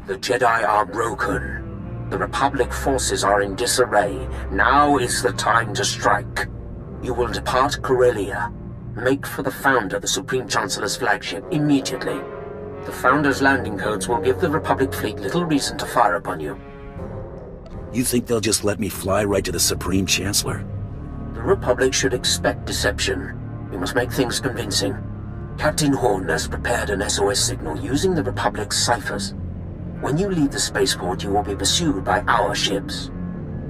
The Jedi are broken. The Republic forces are in disarray. Now is the time to strike. You will depart Corellia. Make for the Founder, the Supreme Chancellor's flagship, immediately. The Founder's landing codes will give the Republic fleet little reason to fire upon you. You think they'll just let me fly right to the Supreme Chancellor? The Republic should expect deception. We must make things convincing. Captain Horn has prepared an SOS signal using the Republic's ciphers. When you leave the spaceport, you will be pursued by our ships.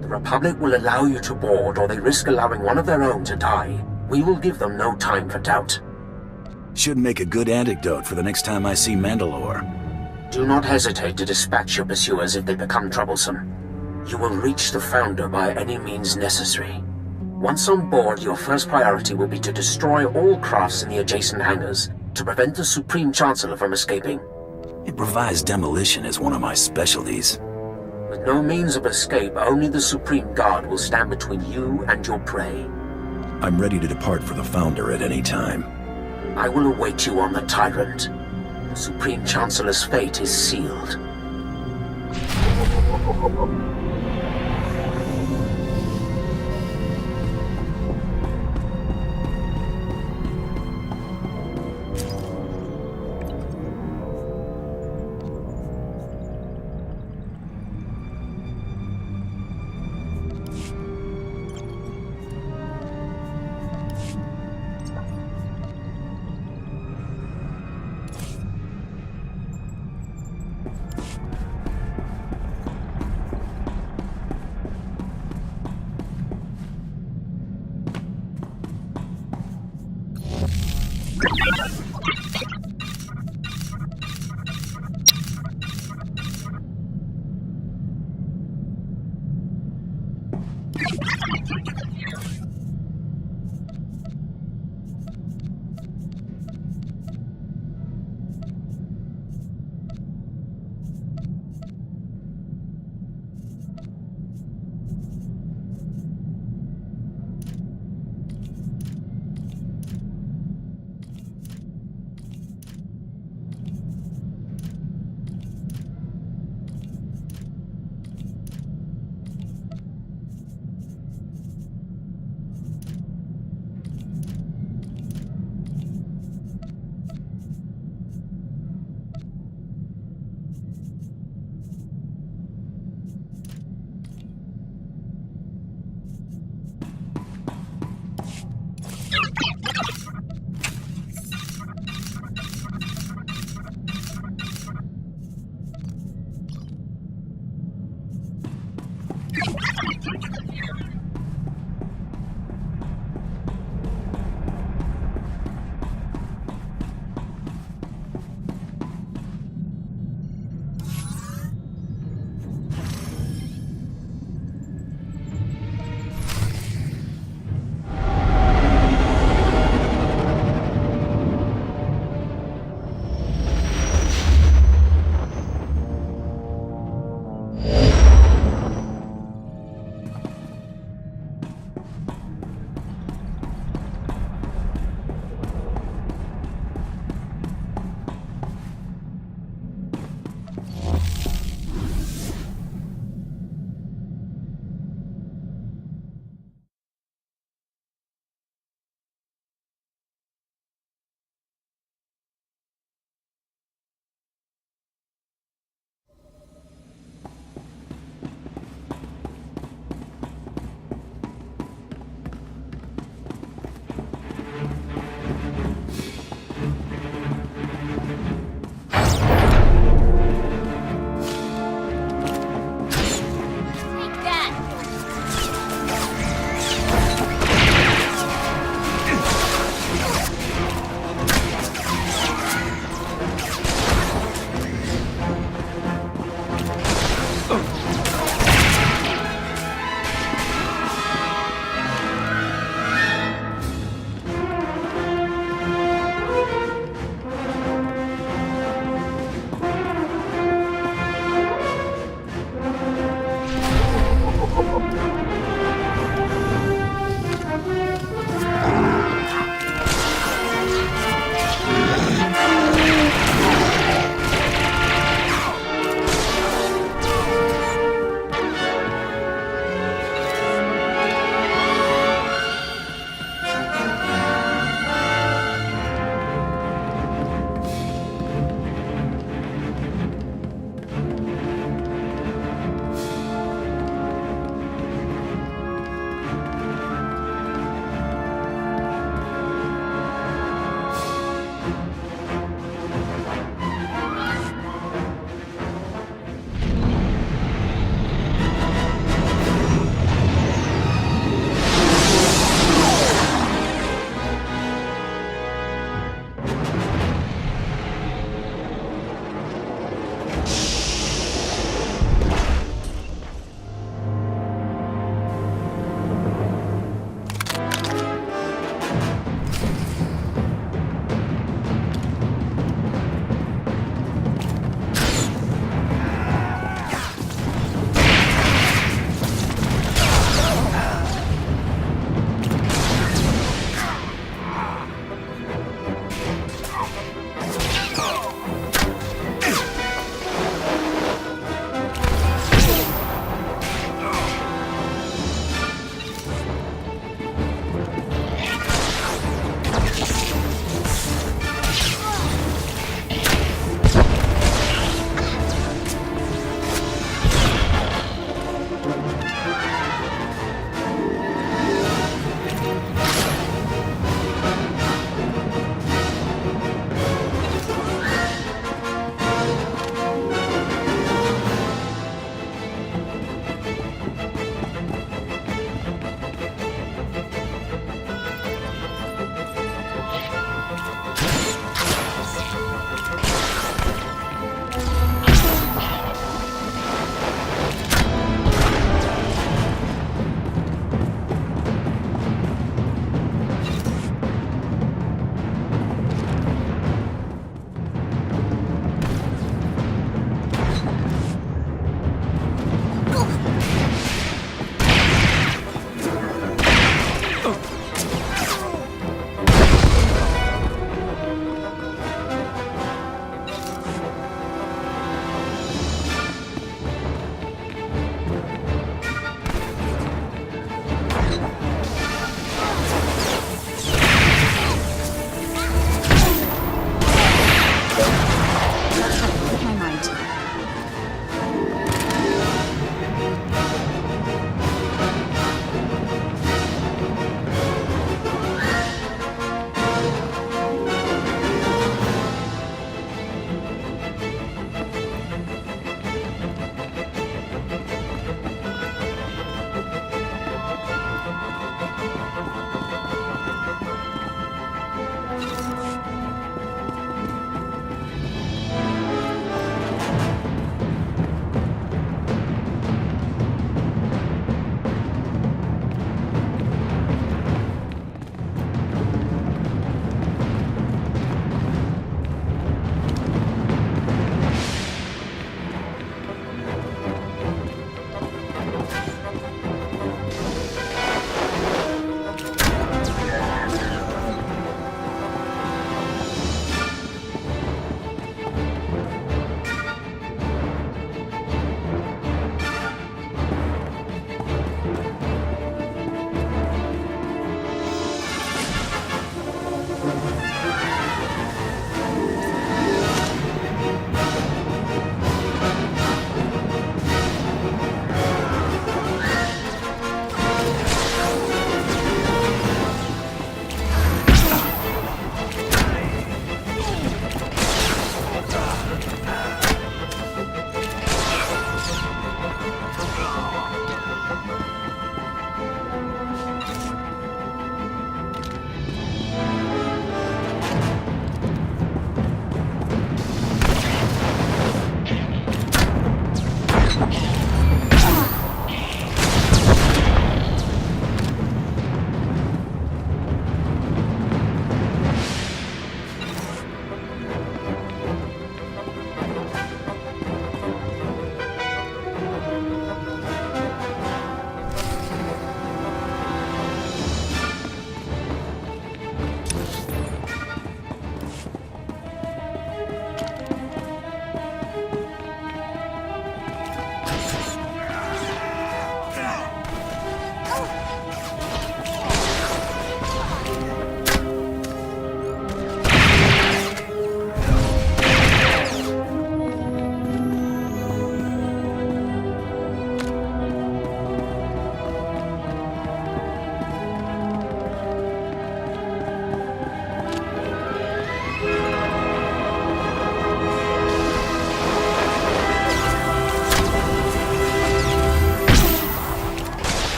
The Republic will allow you to board, or they risk allowing one of their own to die. We will give them no time for doubt. Should make a good anecdote for the next time I see Mandalore. Do not hesitate to dispatch your pursuers if they become troublesome. You will reach the Founder by any means necessary. Once on board, your first priority will be to destroy all crafts in the adjacent hangars to prevent the Supreme Chancellor from escaping. Improvised demolition is one of my specialties. With no means of escape, only the Supreme Guard will stand between you and your prey. I'm ready to depart for the Founder at any time. I will await you on the Tyrant. The Supreme Chancellor's fate is sealed.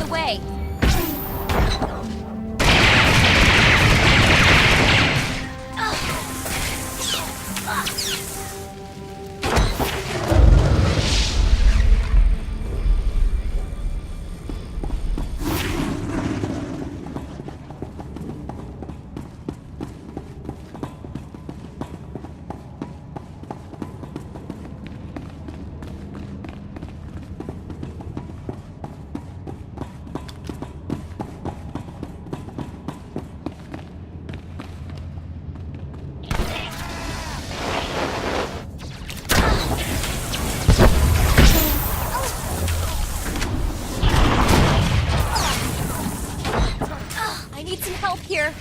way. I need some help here.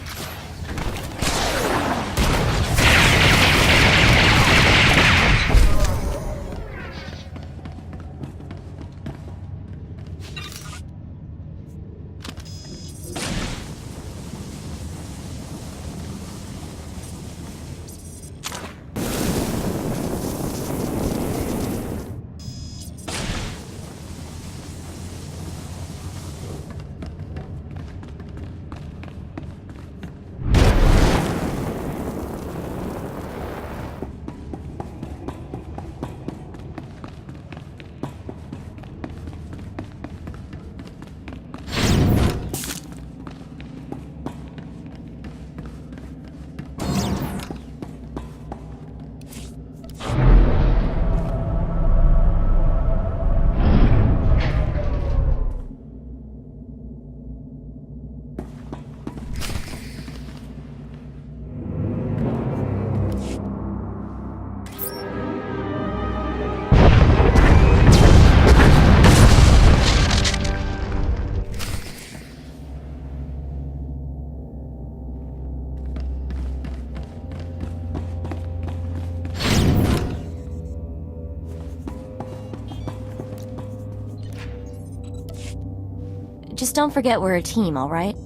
Just don't forget we're a team, all right?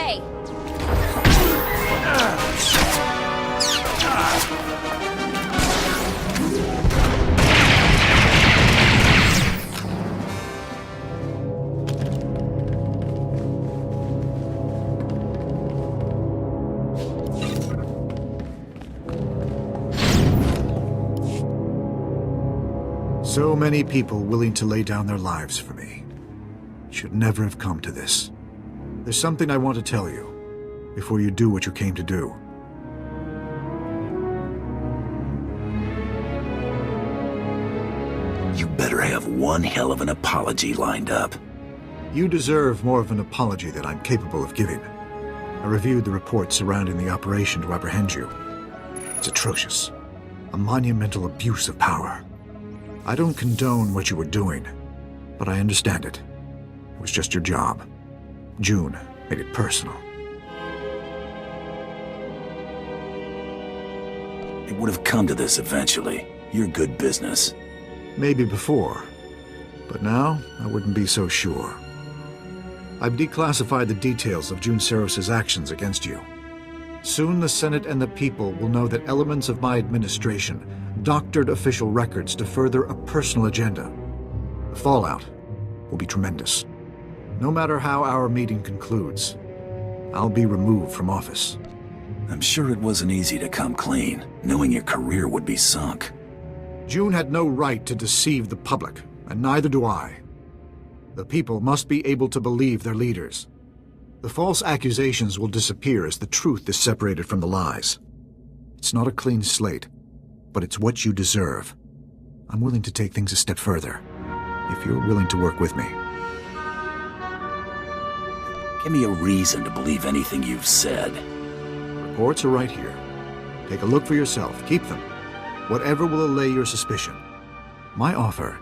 way! So many people willing to lay down their lives for me. It should never have come to this. There's something I want to tell you before you do what you came to do. You better have one hell of an apology lined up. You deserve more of an apology than I'm capable of giving. I reviewed the reports surrounding the operation to apprehend you. It's atrocious. A monumental abuse of power. I don't condone what you were doing, but I understand it. It was just your job. June made it personal. It would have come to this eventually. You're good business. Maybe before, but now I wouldn't be so sure. I've declassified the details of June Seros's actions against you. Soon the Senate and the people will know that elements of my administration doctored official records to further a personal agenda. The fallout will be tremendous. No matter how our meeting concludes, I'll be removed from office. I'm sure it wasn't easy to come clean, knowing your career would be sunk. June had no right to deceive the public, and neither do I. The people must be able to believe their leaders. The false accusations will disappear as the truth is separated from the lies. It's not a clean slate, but it's what you deserve. I'm willing to take things a step further, if you're willing to work with me. Give me a reason to believe anything you've said. Reports are right here. Take a look for yourself. Keep them. Whatever will allay your suspicion. My offer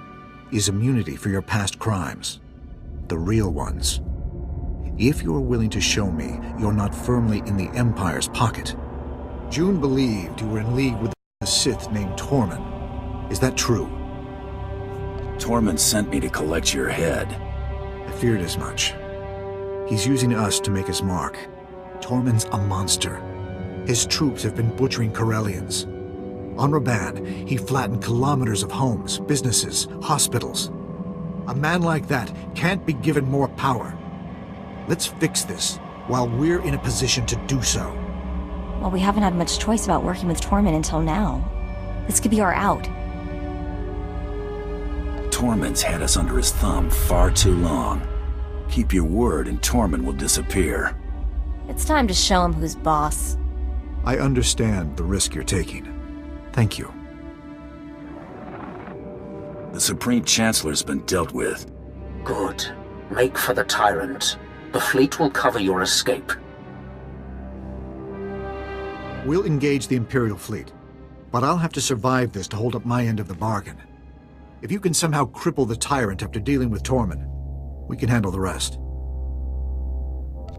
is immunity for your past crimes. The real ones. If you're willing to show me you're not firmly in the Empire's pocket. June believed you were in league with a Sith named Tormund. Is that true? Tormund sent me to collect your head. I feared as much. He's using us to make his mark. Tormund's a monster. His troops have been butchering Corellians. On Raban, he flattened kilometers of homes, businesses, hospitals. A man like that can't be given more power. Let's fix this while we're in a position to do so. Well, we haven't had much choice about working with Tormund until now. This could be our out. Tormund's had us under his thumb far too long. Keep your word and Tormund will disappear. It's time to show him who's boss. I understand the risk you're taking. Thank you. The Supreme Chancellor's been dealt with. Good. Make for the Tyrant. The fleet will cover your escape. We'll engage the Imperial fleet, but I'll have to survive this to hold up my end of the bargain. If you can somehow cripple the Tyrant after dealing with Tormund, we can handle the rest.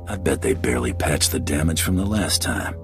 I bet they barely patched the damage from the last time.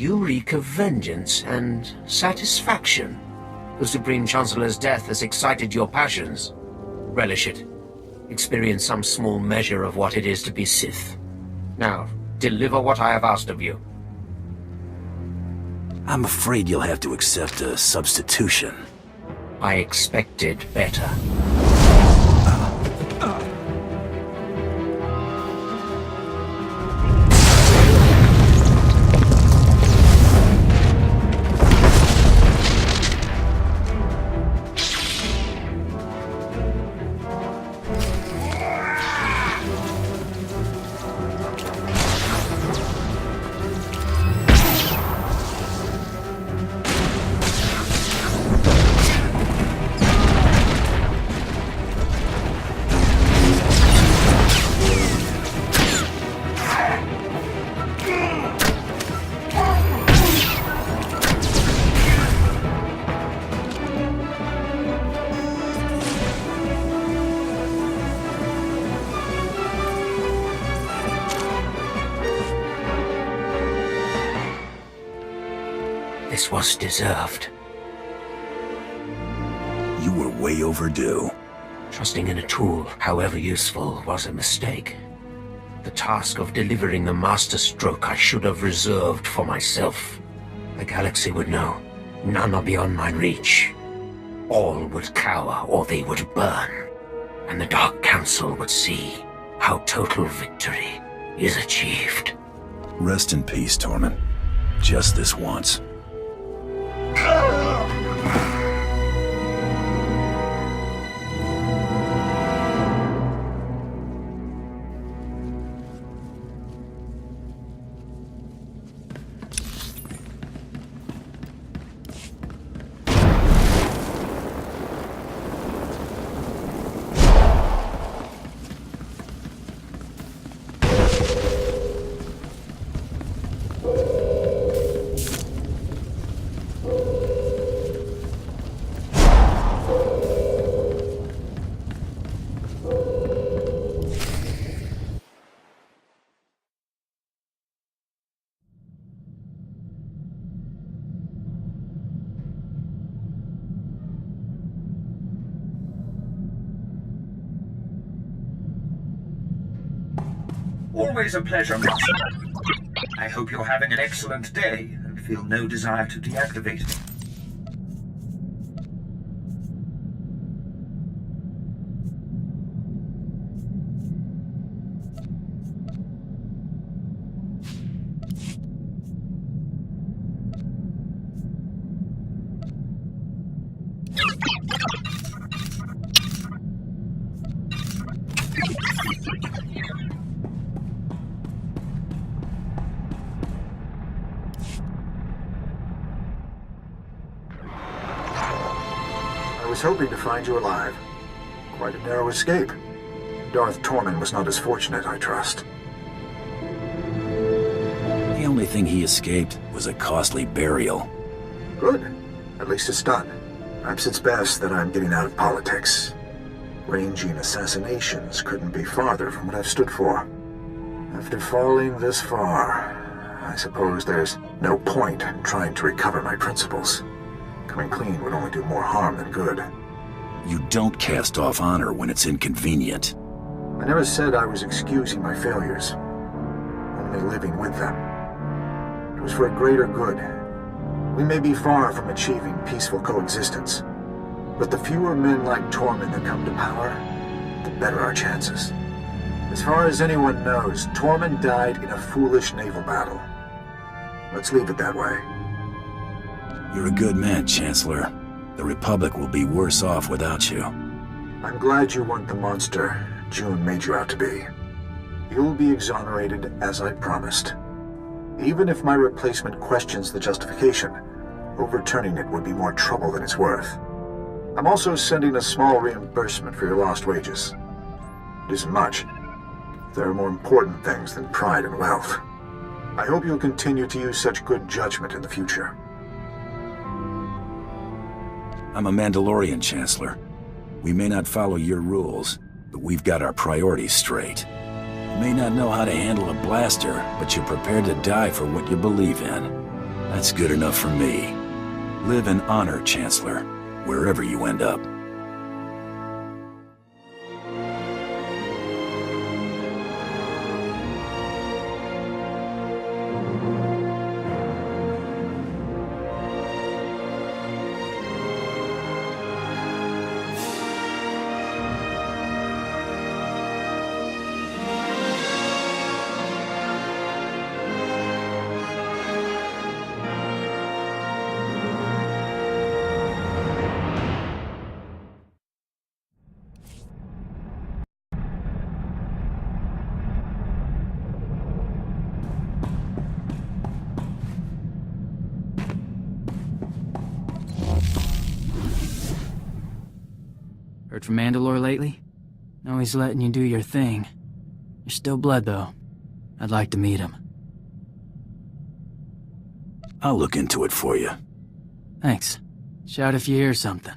You reek of vengeance and satisfaction. The Supreme Chancellor's death has excited your passions. Relish it. Experience some small measure of what it is to be Sith. Now, deliver what I have asked of you. I'm afraid you'll have to accept a substitution. I expected better. This was deserved. You were way overdue. Trusting in a tool, however useful, was a mistake. The task of delivering the master stroke I should have reserved for myself. The galaxy would know. None are beyond my reach. All would cower or they would burn. And the Dark Council would see how total victory is achieved. Rest in peace, Tormund. Just this once. Always a pleasure, Master. I hope you're having an excellent day and feel no desire to deactivate it. hoping to find you alive. Quite a narrow escape. Darth Tormund was not as fortunate, I trust. The only thing he escaped was a costly burial. Good. At least it's done. Perhaps it's best that I'm getting out of politics. Ranging assassinations couldn't be farther from what I've stood for. After falling this far, I suppose there's no point in trying to recover my principles. Coming clean would only do more harm than good. You don't cast off honor when it's inconvenient. I never said I was excusing my failures, only living with them. It was for a greater good. We may be far from achieving peaceful coexistence, but the fewer men like Tormund that come to power, the better our chances. As far as anyone knows, Tormund died in a foolish naval battle. Let's leave it that way. You're a good man, Chancellor. The Republic will be worse off without you. I'm glad you weren't the monster June made you out to be. You'll be exonerated as I promised. Even if my replacement questions the justification, overturning it would be more trouble than it's worth. I'm also sending a small reimbursement for your lost wages. It isn't much. There are more important things than pride and wealth. I hope you'll continue to use such good judgment in the future. I'm a Mandalorian, Chancellor. We may not follow your rules, but we've got our priorities straight. You may not know how to handle a blaster, but you're prepared to die for what you believe in. That's good enough for me. Live in honor, Chancellor, wherever you end up. Heard from Mandalore lately? No, he's letting you do your thing. You're still blood, though. I'd like to meet him. I'll look into it for you. Thanks. Shout if you hear something.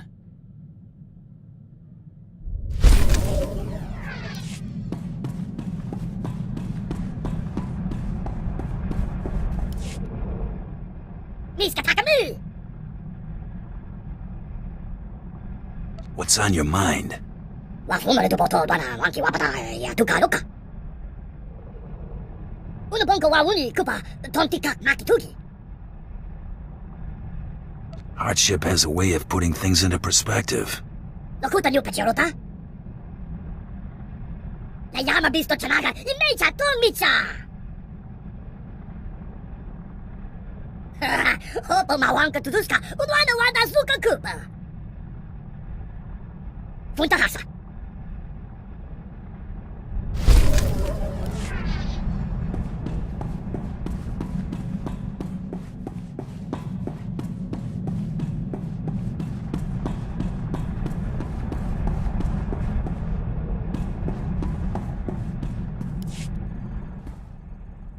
What's on your mind? Hardship has a way of putting things into perspective.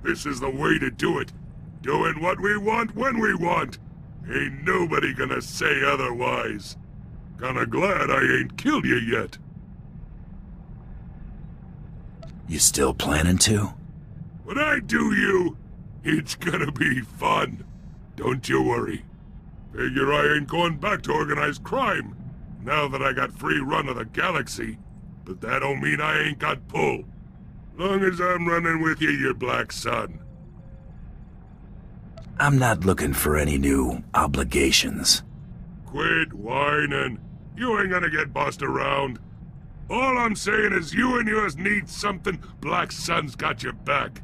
This is the way to do it. Doing what we want when we want. Ain't nobody gonna say otherwise. Kinda glad I ain't killed you yet. You still planning to? When I do you, it's gonna be fun. Don't you worry. Figure I ain't going back to organized crime, now that I got free run of the galaxy. But that don't mean I ain't got pull. Long as I'm running with you, you black son. I'm not looking for any new obligations. Quit whining. You ain't gonna get bossed around. All I'm saying is you and yours need something, Black Sun's got your back.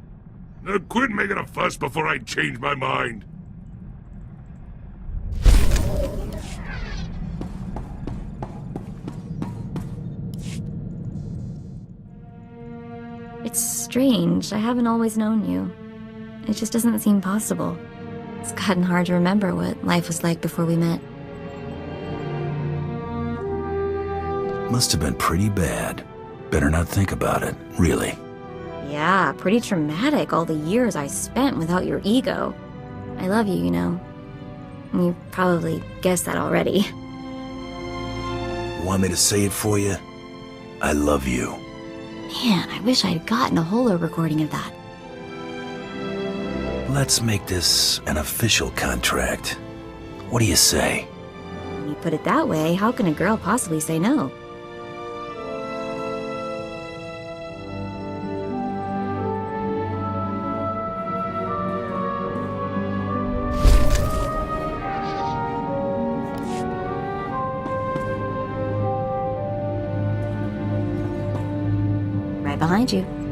Now quit making a fuss before I change my mind. It's strange. I haven't always known you. It just doesn't seem possible. It's gotten hard to remember what life was like before we met. Must have been pretty bad. Better not think about it, really. Yeah, pretty traumatic, all the years I spent without your ego. I love you, you know. You probably guessed that already. Want me to say it for you? I love you. Man, I wish I'd gotten a holo recording of that. Let's make this an official contract. What do you say? When you put it that way, how can a girl possibly say no? Right behind you.